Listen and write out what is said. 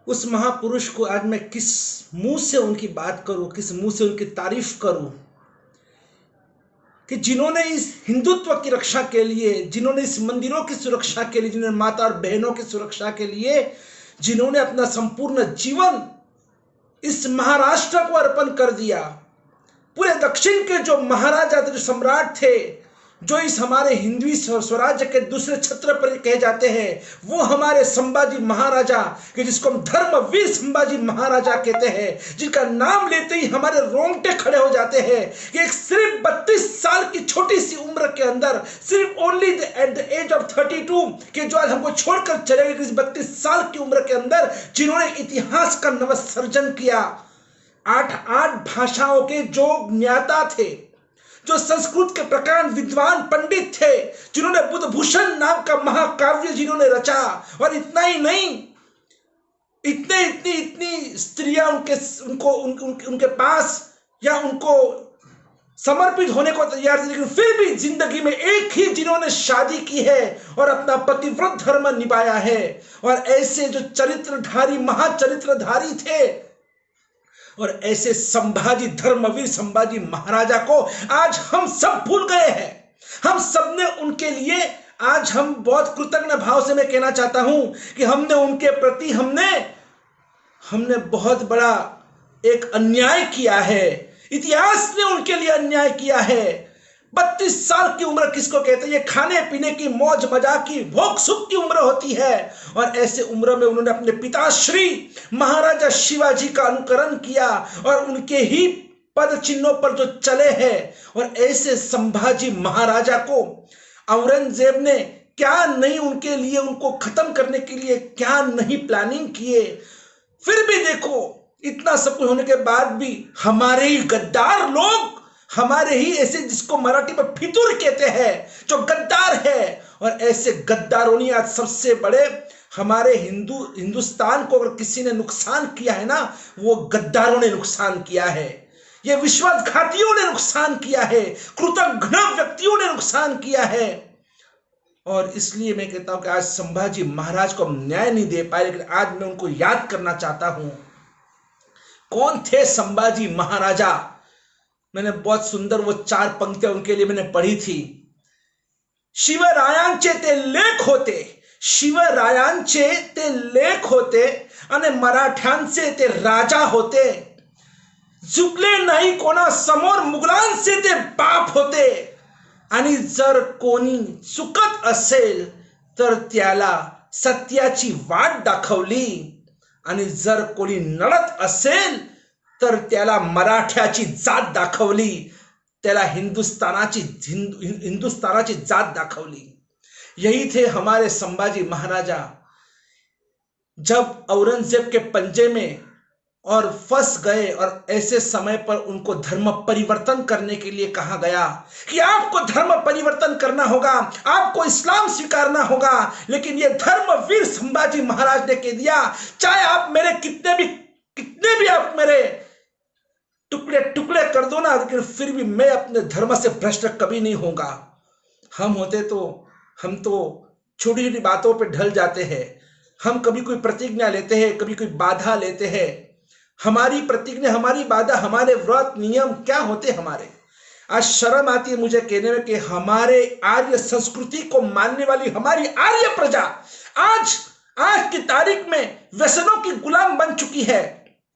उस महापुरुष को आज मैं किस मुंह से उनकी बात करूं, किस मुंह से उनकी तारीफ करूं, कि जिन्होंने इस हिंदुत्व की रक्षा के लिए, जिन्होंने इस मंदिरों की सुरक्षा के लिए, जिन्होंने माता और बहनों की सुरक्षा के लिए, जिन्होंने अपना संपूर्ण जीवन इस महाराष्ट्र को अर्पण कर दिया। पूरे दक्षिण के जो महाराजा थे, जो सम्राट थे, जो इस हमारे हिंदवी स्वराज्य के दूसरे छत्र पर कहे जाते हैं, वो हमारे संभाजी महाराजा, कि जिसको हम धर्मवीर संभाजी महाराजा कहते हैं, जिनका नाम लेते ही हमारे रोंगटे खड़े हो जाते हैं, कि एक सिर्फ 32 साल की छोटी सी उम्र के अंदर, सिर्फ only at the age of 32, कि जो आज हमको छोड़कर चले गए, 32 साल की उम्र के अंदर जिन्होंने इतिहास का नवसर्जन किया। 8 भाषाओं के जो ज्ञाता थे, जो संस्कृत के प्रकांड विद्वान पंडित थे, जिन्होंने बुद्धभूषण नाम का महाकाव्य जिन्होंने रचा, और इतना ही नहीं, इतनी स्त्रियां उनके पास या उनको समर्पित होने को तैयार थी, लेकिन फिर भी जिंदगी में एक ही जिन्होंने शादी की है और अपना पतिव्रत धर्म निभाया है। और ऐसे जो चरित्रधारी, महाचरित्रधारी थे, और ऐसे संभाजी, धर्मवीर संभाजी महाराजा को आज हम सब भूल गए हैं। हम सब ने उनके लिए, आज हम बहुत कृतज्ञ भाव से मैं कहना चाहता हूं कि हमने उनके प्रति हमने बहुत बड़ा एक अन्याय किया है। इतिहास ने उनके लिए अन्याय किया है। 32 साल की उम्र किसको कहते हैं? ये खाने पीने की, मौज मजाक की, भोग सुख की उम्र होती है। और ऐसे उम्र में उन्होंने अपने पिताश्री महाराजा शिवाजी का अनुकरण किया और उनके ही पद चिन्हों पर जो चले हैं। और ऐसे संभाजी महाराजा को औरंगजेब ने क्या नहीं उनके लिए, उनको खत्म करने के लिए क्या नहीं प्लानिंग किए। फिर भी देखो, इतना सब कुछ होने के बाद भी हमारे ही गद्दार लोग, हमारे ही ऐसे, जिसको मराठी में फितूर कहते हैं, जो गद्दार है, और ऐसे गद्दारों ने आज सबसे बड़े हमारे हिंदुस्तान को अगर किसी ने नुकसान किया है ना, वो गद्दारों ने नुकसान किया है। ये विश्वासघातियों ने नुकसान किया है, कृतघ्न व्यक्तियों ने नुकसान किया है। और इसलिए मैं कहता हूं कि आज संभाजी महाराज को हम न्याय नहीं दे पाए, लेकिन आज मैं उनको याद करना चाहता हूं। कौन थे संभाजी महाराजा? मैंने बहुत सुंदर वो 4 पंक्तियां उनके लिए मैंने पढ़ी थी। शिवरायांचे ते लेख होते, शिवरायांचे ते लेख होते आणि मराठ्यांचे ते राजा होते। झुकले नाही कोणा समोर, मुघलांचे ते बाप होते। आणि जर कोणी चुकत असेल तर त्याला सत्याची वाट दाखवली, आणि जर कोणी नडत असेल तर त्याला मराठ्याची जात दाखवली, त्याला हिंदुस्तानाची जात दाखवली। यही थे हमारे संभाजी महाराजा। जब औरंगजेब के पंजे में और फंस गए, और ऐसे समय पर उनको धर्म परिवर्तन करने के लिए कहा गया कि आपको धर्म परिवर्तन करना होगा, आपको इस्लाम स्वीकारना होगा। लेकिन ये धर्मवीर संभाजी महाराज ने कह दिया, चाहे आप मेरे कितने भी आप मेरे टुकड़े टुकड़े कर दो ना, लेकिन फिर भी मैं अपने धर्म से भ्रष्ट कभी नहीं होगा। हम तो छोटी छोटी बातों पे ढल जाते हैं। हम कभी कोई प्रतिज्ञा लेते हैं, कभी कोई बाधा लेते हैं। हमारी प्रतिज्ञा, हमारी बाधा, हमारे व्रत नियम क्या होते हमारे। आज शर्म आती है मुझे कहने में कि हमारे आर्य संस्कृति को मानने वाली हमारी आर्य प्रजा आज की तारीख में व्यसनों की गुलाम बन चुकी है।